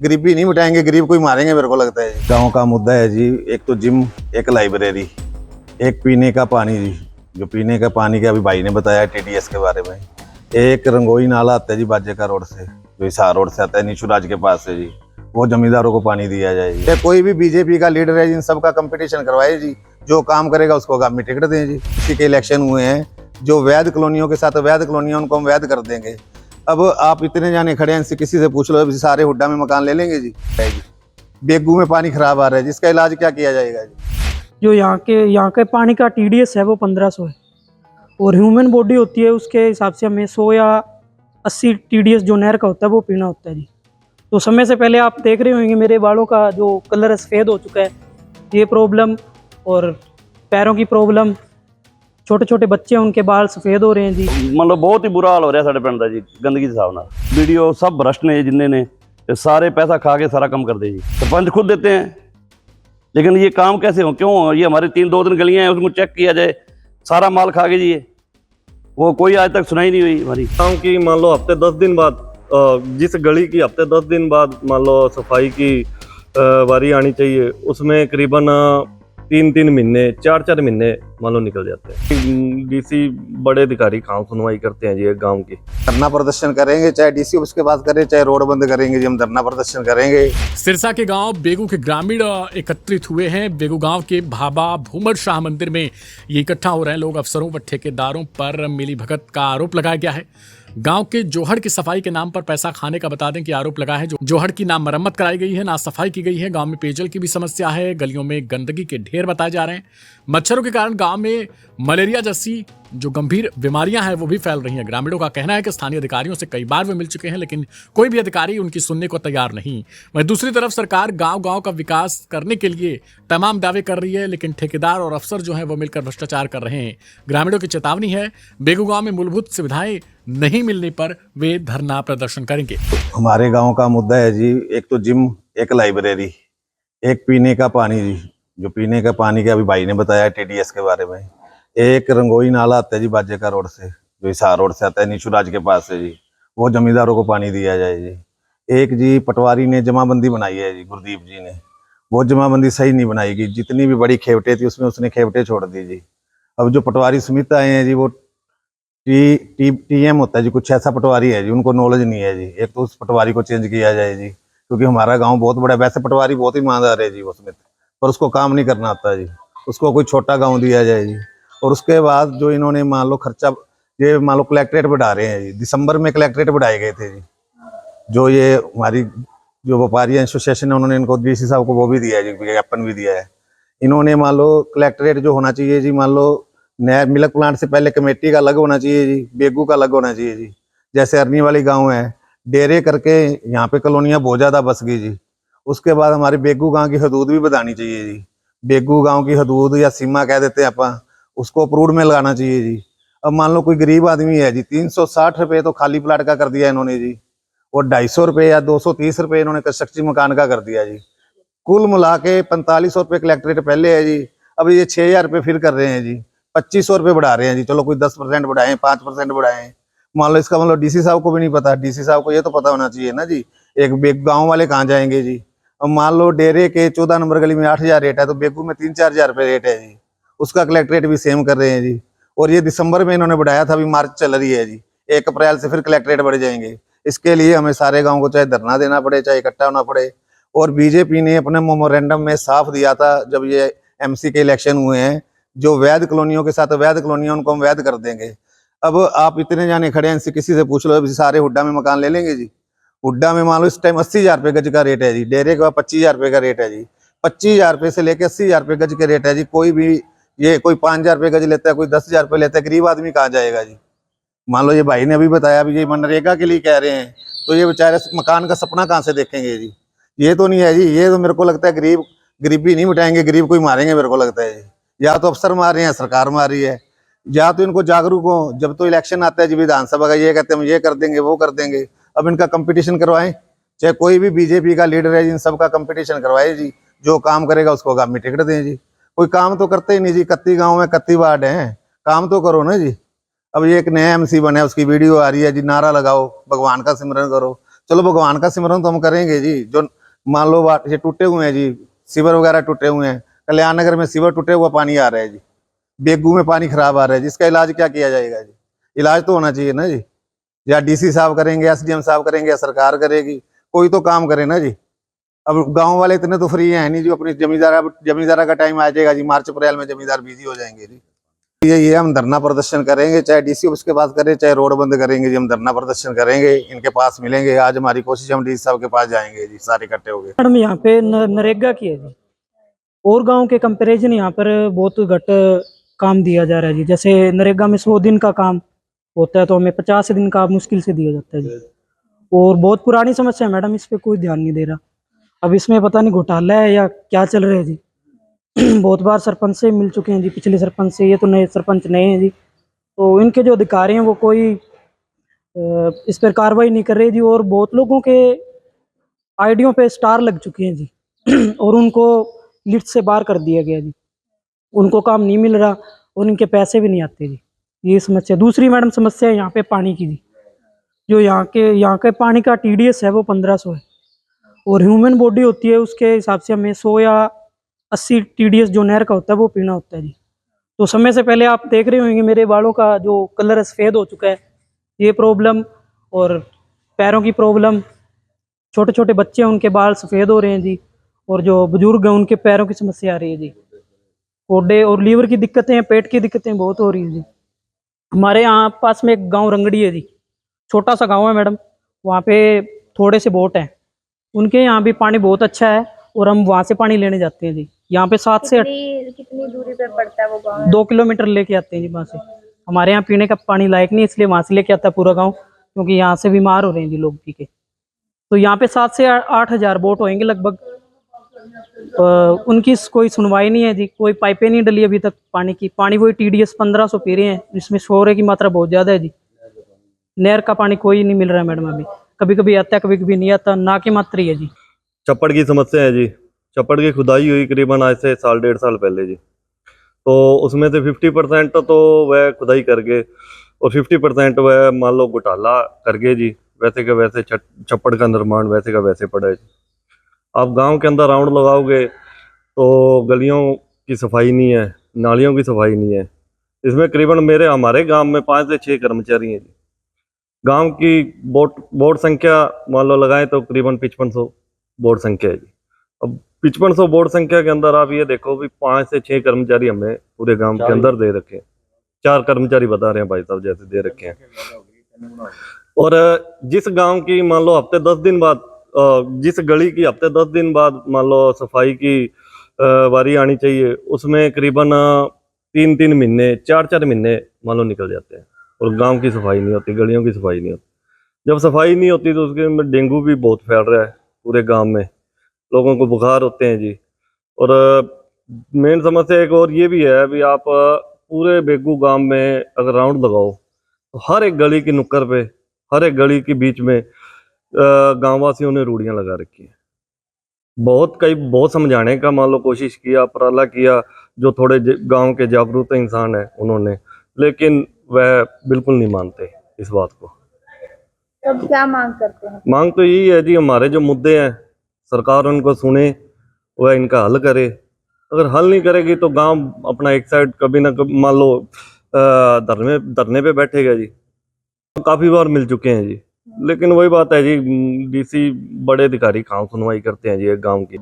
गरीबी नहीं मिटाएंगे, गरीब को ही मारेंगे मेरे को लगता है। गांव का मुद्दा है जी, एक तो जिम, एक लाइब्रेरी, एक पीने का पानी जी। जो पीने का पानी का अभी भाई ने बताया टीडीएस के बारे में। एक रंगोई नाला आता है जी बाजेका रोड से, जो हिसार रोड से आता है निशुराज के पास से जी, वो जमींदारों को पानी दिया जाए जी। कोई भी बीजेपी का लीडर है, इन सबका कंपटीशन करवाए जी, जो काम करेगा उसको आगामी टिकट दें जी। किसी के इलेक्शन हुए हैं, जो वैध कॉलोनियों के साथ वैध कॉलोनियां उनको हम वैध कर देंगे। अब आप इतने जाने खड़े हैं, किसी से पूछ लो, अभी सारे हुड्डा में मकान ले लेंगे जी। बेगू में पानी खराब आ रहा है, जिसका इलाज क्या किया जाएगा जी। जो यहाँ के पानी का टीडीएस है वो 1500 है, और ह्यूमन बॉडी होती है उसके हिसाब से हमें 100 या 80 टीडीएस जो नहर का होता है वो पीना होता है जी। तो समय से पहले आप देख रहे होंगे मेरे बालों का जो कलर सफ़ेद हो चुका है, ये प्रॉब्लम, और पैरों की प्रॉब्लम, छोटे छोटे बच्चे हैं उनके बाल सफ़ेद हो रहे हैं जी। मतलब बहुत ही बुरा हाल हो रहा है साढ़े पिंड का जी, गंदगी के हिसाब नाल। वीडियो सब भ्रष्ट ने जिन्ने ने सारे पैसा खा के सारा काम कर दे जी। सरपंच खुद देते हैं, लेकिन ये काम कैसे हो, क्यों हो? ये हमारी 2-3 गलियां हैं, उसको चेक किया जाए, सारा माल खा के जी वो कोई आज तक सुनाई नहीं हुई हमारी। काम की मान लो हफ्ते 10 दिन बाद, जिस गली की हफ्ते 10 दिन बाद मान लो सफाई की बारी आनी चाहिए, उसमें करीबन 3-3 महीने 4-4 महीने मान लो निकल जाते हैं। डीसी बड़े अधिकारी कहाँ सुनवाई करते हैं जी एक गांव की। धरना प्रदर्शन करेंगे, चाहे डीसी ऑफिस के पास करें, चाहे रोड बंद करेंगे जी, हम धरना प्रदर्शन करेंगे। सिरसा के गांव बेगू के ग्रामीण एकत्रित हुए हैं। बेगू गांव के भाबा भूमर शाह मंदिर में ये इकट्ठा हो रहे हैं लोग। अफसरों व ठेकेदारों पर मिलीभगत का आरोप लगाया गया है। गांव के जोहड़ की सफाई के नाम पर पैसा खाने का बता दें कि आरोप लगा है। जो जोहड़ की ना मरम्मत कराई गई है, ना सफाई की गई है। गांव में पेयजल की भी समस्या है, गलियों में गंदगी के ढेर बताए जा रहे हैं। मच्छरों के कारण गांव में मलेरिया जैसी जो गंभीर बीमारियां हैं वो भी फैल रही हैं। ग्रामीणों का कहना है कि स्थानीय अधिकारियों से कई बार वे मिल चुके हैं, लेकिन कोई भी अधिकारी उनकी सुनने को तैयार नहीं। वहीं दूसरी तरफ सरकार गांव-गांव का विकास करने के लिए तमाम दावे कर रही है, लेकिन ठेकेदार और अफसर जो हैं वो मिलकर भ्रष्टाचार कर रहे हैं। ग्रामीणों की चेतावनी है, बेगू गांव में मूलभूत सुविधाएं नहीं मिलने पर वे धरना प्रदर्शन करेंगे। हमारे गांव का मुद्दा है जी, एक तो जिम, एक लाइब्रेरी, एक पीने का पानी जी। जो पीने का पानी का अभी भाई ने बताया टीडीएस के बारे में। एक रंगोई नाला आता है जी बाजेका रोड से, जो हिसार रोड से आता है निशुराज के पास से जी, वो जमींदारों को पानी दिया जाए जी। एक जी पटवारी ने जमाबंदी बनाई है जी, गुरदीप जी ने, वो जमाबंदी सही नहीं बनाएगी। जितनी भी बड़ी खेवटे थी उसमें उसने खेवटे छोड़ दी जी। अब जो पटवारी समिति आए हैं जी, वो टीएम होता है जी, कुछ ऐसा पटवारी है जी, उनको नॉलेज नहीं है जी। एक तो उस पटवारी को चेंज किया जाए जी, क्योंकि हमारा गांव बहुत बड़ा है। वैसे पटवारी बहुत ही ईमानदार है जी वो समिति, पर उसको काम नहीं करना आता जी। उसको कोई छोटा गांव दिया जाए जी। और उसके बाद जो इन्होंने मान लो खर्चा, ये मान लो कलेक्ट्रेट बढ़ा रहे हैं जी। दिसंबर में कलेक्ट्रेट बढ़ाए गए थे जी। जो ये हमारी जो व्यापारी एसोसिएशन है, उन्होंने इनको डीसी साहब को वो भी दिया है जी, विज्ञापन भी दिया है। इन्होंने मान लो कलेक्ट्रेट जो होना चाहिए जी, मान लो नया मिल्क प्लांट से पहले कमेटी का अलग होना चाहिए जी, बेगू का अलग होना चाहिए जी। जैसे अरनी वाली गांव है, डेरे करके यहाँ पे कॉलोनियाँ बहुत ज़्यादा बस गई जी। उसके बाद हमारे बेगू गांव की हदूद भी बतानी चाहिए जी। बेगू गांव की हदूद या सीमा कह देते हैं अपन, उसको अप्रूव में लगाना चाहिए जी। अब मान लो कोई गरीब आदमी है जी, 360 रुपये तो खाली प्लाट का कर दिया इन्होंने जी, और 250 रुपये या 230 रुपये इन्होंने कंस्ट्रक्शन मकान का कर दिया जी। कुल मिला के 4500 रुपये कलेक्ट्रेट पहले है जी। अब ये 6000 रुपये फिर कर रहे हैं जी, 2500 रुपये बढ़ा रहे हैं जी। चलो कोई 10% बढ़ाएं, 5% बढ़ाएं, मान लो इसका मतलब डीसी साहब को भी नहीं पता। डीसी साहब को ये तो पता होना चाहिए ना जी, एक गांव वाले कहाँ जाएंगे जी। अब मान लो डेरे के 14 नंबर गली में 8000 रेट है, तो बेगू में 3-4 हजार रुपये रेट है जी। उसका कलेक्ट्रेट भी सेम कर रहे हैं जी। और ये दिसंबर में इन्होंने बढ़ाया था, अभी मार्च चल रही है जी। 1 अप्रैल से फिर कलेक्ट्रेट बढ़ जाएंगे। इसके लिए हमें सारे गाँव को चाहे धरना देना पड़े, चाहे इकट्ठा होना पड़े। और बीजेपी ने अपने मेमोरेंडम में साफ दिया था, जब ये एमसी के इलेक्शन हुए हैं, जो वैध कॉलोनियों के साथ वैध कॉलोनियां उनको हम वैध कर देंगे। अब आप इतने जाने खड़े हैं, किसी से पूछ लो, अभी सारे हुड्डा में मकान ले लेंगे जी। हुड्डा में मान लो इस टाइम 80,000 रुपये गज का रेट है जी, डेरे के बाद 25,000 रुपये का रेट है जी। 25,000 रुपये से लेकर 80,000 रुपये गज के रेट है जी। कोई भी ये कोई 5,000 रुपये गज लेता है, कोई 10,000 रुपये लेता है, गरीब आदमी कहाँ जाएगा जी। मान लो ये भाई ने अभी बताया, अभी ये मनरेगा के लिए कह रहे हैं, तो ये बेचारे मकान का सपना कहाँ से देखेंगे जी। ये तो नहीं है जी, ये तो मेरे को लगता है गरीबी नहीं मिटाएंगे, गरीब को ही मारेंगे मेरे को लगता है जी। या तो अफसर मार रहे हैं, सरकार मार रही है, या तो इनको जागरूक हो। जब तो इलेक्शन आता है जी विधानसभा का, ये कहते हैं हम ये कर देंगे, वो कर देंगे। अब इनका कंपटीशन करवाएं, चाहे कोई भी बीजेपी का लीडर है, इन सबका कंपटीशन करवाए जी। जो काम करेगा उसको आगामी टिकट दें जी। कोई काम तो करते ही नहीं जी। 31 गाँव में 31 वार्ड हैं, काम तो करो ना जी। अब ये एक नया एमसी बना है, उसकी वीडियो आ रही है जी, नारा लगाओ, भगवान का सिमरन करो। चलो भगवान का सिमरन तो हम करेंगे जी। जो मान लो ये टूटे हुए हैं जी, सीवर वगैरह टूटे हुए हैं, कल्याण नगर में सीवर टूटे हुआ पानी आ रहा है जी, बेगू में पानी खराब आ रहा है जी, इसका इलाज क्या किया जाएगा जी? इलाज तो होना चाहिए ना जी। या डीसी साहब करेंगे, एसडीएम साहब करेंगे, या सरकार करेगी, कोई तो काम करे ना जी। अब गांव वाले इतने तो फ्री हैं नहीं जी, अपनी जमींदारा का टाइम आ जाएगा जी, मार्च अप्रैल में जमींदार बिजी हो जाएंगे जी। ये हम धरना प्रदर्शन करेंगे, चाहे डीसी ऑफिस के पास करें, चाहे रोड बंद करेंगे जी, हम धरना प्रदर्शन करेंगे, इनके पास मिलेंगे। आज हमारी कोशिश, हम डीसी साहब के पास जाएंगे जी, सारे इकट्ठे हो गए। मैडम यहाँ पे नरेगा की है जी, और गांव के कंपैरिजन यहाँ पर बहुत घट काम दिया जा रहा है जी। जैसे नरेगा में 100 दिन का काम होता है, तो हमें 50 दिन का मुश्किल से दिया जाता है जी। और बहुत पुरानी समस्या है मैडम, इस पे कोई ध्यान नहीं दे रहा। अब इसमें पता नहीं घोटाला है या क्या चल रहा है जी। बहुत बार सरपंच से मिल चुके हैं जी, पिछले सरपंच से, ये तो नए सरपंच नए हैं जी। तो इनके जो अधिकारी हैं वो कोई इस पर कार्रवाई नहीं कर रहे जी। और बहुत लोगों के आईडियों पे स्टार लग चुके हैं जी और उनको लिस्ट से बाहर कर दिया गया जी। उनको काम नहीं मिल रहा और इनके पैसे भी नहीं आते जी। ये समस्या। दूसरी मैडम समस्या है यहाँ पे पानी की जी। जो यहाँ के पानी का TDS है वो 1500 है, और ह्यूमन बॉडी होती है उसके हिसाब से हमें 100 या 80 TDS जो नहर का होता है वो पीना होता है जी। तो समय से पहले आप देख रहे होंगे मेरे बालों का जो कलर है सफ़ेद हो चुका है, ये प्रॉब्लम, और पैरों की प्रॉब्लम, छोटे छोटे बच्चे हैं उनके बाल सफ़ेद हो रहे हैं जी, और जो बुजुर्ग हैं उनके पैरों की समस्या आ रही है जी। कोडे और लीवर की दिक्कतें, पेट की दिक्कतें बहुत हो रही हैं जी। हमारे यहाँ पास में एक गांव रंगड़ी है जी, छोटा सा गांव है मैडम, वहाँ पे थोड़े से बोट हैं, उनके यहाँ भी पानी बहुत अच्छा है और हम वहाँ से पानी लेने जाते हैं जी। यहाँ पे 7 से 8 कितनी दूरी पे पड़ता है वो गाँव? 2 किलोमीटर लेके आते हैं जी वहाँ से। हमारे यहाँ पीने का पानी लायक नहीं, इसलिए वहाँ से लेके आता है पूरा गाँव, क्योंकि यहाँ से बीमार हो रहे हैं जी लोग पी के। तो यहाँ पे 7 से 8 हज़ार बोट होंगे लगभग। उनकी कोई सुनवाई नहीं है जी, कोई पाइपें नहीं डली अभी तक पानी की। पानी वही TDS 1500 पी रहे हैं, जिसमें शोर की मात्रा बहुत ज़्यादा है जी। नहर का पानी कोई नहीं मिल रहा है मैडम अभी, कभी कभी आता है कभी कभी नहीं आता, ना की मात्रा ही है जी। चप्पड़ की समस्या है जी। चप्पड़ की खुदाई हुई करीबन आज से 1.5 साल पहले जी। तो उसमें से 50% तो वह खुदाई कर गए और 50% वह मान लो घोटाला कर गए जी। वैसे का वैसे चप्पड़ का निर्माण वैसे का वैसे पड़ा है जी। आप गांव के अंदर राउंड लगाओगे तो गलियों की सफाई नहीं है, नालियों की सफाई नहीं है। इसमें करीबन हमारे गांव में 5 से 6 कर्मचारी हैं जी। गांव की बोर्ड संख्या मान लो लगाएं तो करीबन 5500 बोर्ड संख्या है जी। अब 5500 बोर्ड संख्या के अंदर आप ये देखो भी 5 से 6 कर्मचारी हमें पूरे गांव के अंदर दे रखे हैं। 4 कर्मचारी बता रहे हैं भाई साहब जैसे दे रखे हैं। और जिस गांव की मान लो हफ्ते 10 दिन बाद, जिस गली की हफ्ते 10 दिन बाद मान लो सफाई की बारी आनी चाहिए, उसमें करीबन 3-3 महीने 4-4 महीने मान लो निकल जाते हैं और गांव की सफाई नहीं होती, गलियों की सफाई नहीं होती। जब सफाई नहीं होती तो उसके में डेंगू भी बहुत फैल रहा है पूरे गांव में, लोगों को बुखार होते हैं जी। और मेन समस्या एक और ये भी है भी आप पूरे बेगू गांव में अगर राउंड लगाओ तो हर एक गली की नुक्कड़ पे, हर एक गली के बीच में गाँव वासियों ने रूढ़ियाँ लगा रखी हैं। बहुत समझाने का मान लो कोशिश किया, उपराला किया, जो थोड़े गांव के जागरूक इंसान हैं उन्होंने, लेकिन वह बिल्कुल नहीं मानते इस बात को। तब क्या मांग करते हैं? मांग तो यही है जी, हमारे जो मुद्दे हैं सरकार उनको सुने, वह इनका हल करे। अगर हल नहीं करेगी तो गांव अपना एक साइड कभी ना कभी मान लो धरने पे बैठेगा जी। काफ़ी बार मिल चुके हैं जी, लेकिन वही बात है जी, डीसी बड़े अधिकारी कहाँ सुनवाई करते हैं जी एक गांव की।